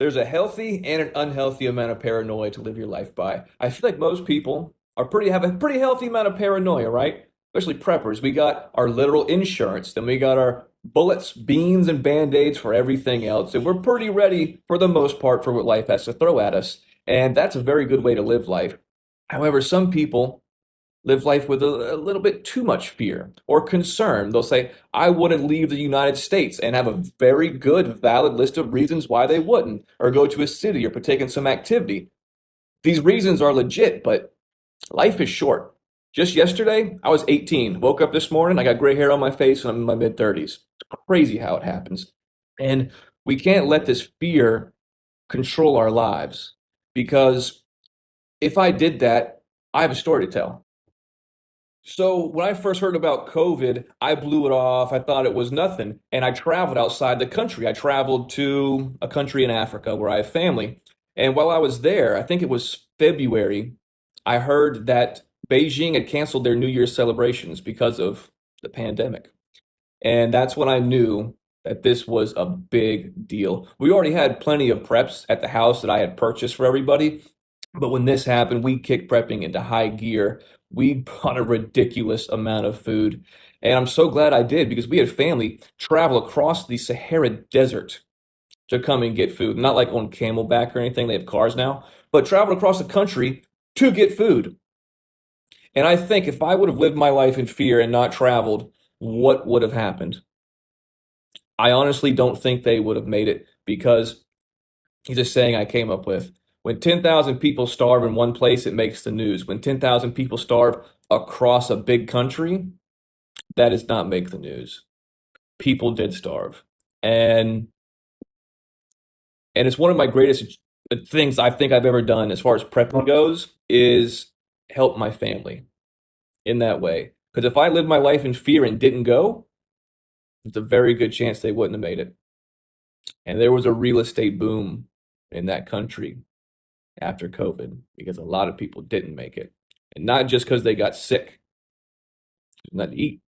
There's a healthy and an unhealthy amount of paranoia to live your life by. I feel like most people are pretty have a pretty healthy amount of paranoia, right? Especially preppers. We got our literal insurance, then we got our bullets, beans, and band-aids for everything else, and we're pretty ready for the most part for what life has to throw at us. And that's a very good way to live life. However, some people live life with a little bit too much fear or concern. They'll say, I wouldn't leave the United States and have a very good, valid list of reasons why they wouldn't, or go to a city or partake in some activity. These reasons are legit, but life is short. Just yesterday, I was 18. Woke up this morning, I got gray hair on my face, and I'm in my mid 30s. It's crazy how it happens. And we can't let this fear control our lives because if I did that, I have a story to tell. So when I first heard about COVID, I blew it off. I thought it was nothing. And I traveled outside the country. I traveled to a country in Africa where I have family. And while I was there, I think it was February, I heard that Beijing had canceled their New Year's celebrations because of the pandemic. And that's when I knew that this was a big deal. We already had plenty of preps at the house that I had purchased for everybody, but when this happened, we kicked prepping into high gear. We bought a ridiculous amount of food. And I'm so glad I did because we had family travel across the Sahara Desert to come and get food. Not like on Camelback or anything, they have cars now, but traveled across the country to get food. And I think if I would have lived my life in fear and not traveled, what would have happened? I honestly don't think they would have made it because he's a saying I came up with. When 10,000 people starve in one place, it makes the news. When 10,000 people starve across a big country, that does not make the news. People did starve. And and it's one of my greatest things I think I've ever done as far as prepping goes is help my family in that way. Because if I lived my life in fear and didn't go, it's a very good chance they wouldn't have made it. And there was a real estate boom in that country after COVID because a lot of people didn't make it. And not just because they got sick, not to eat,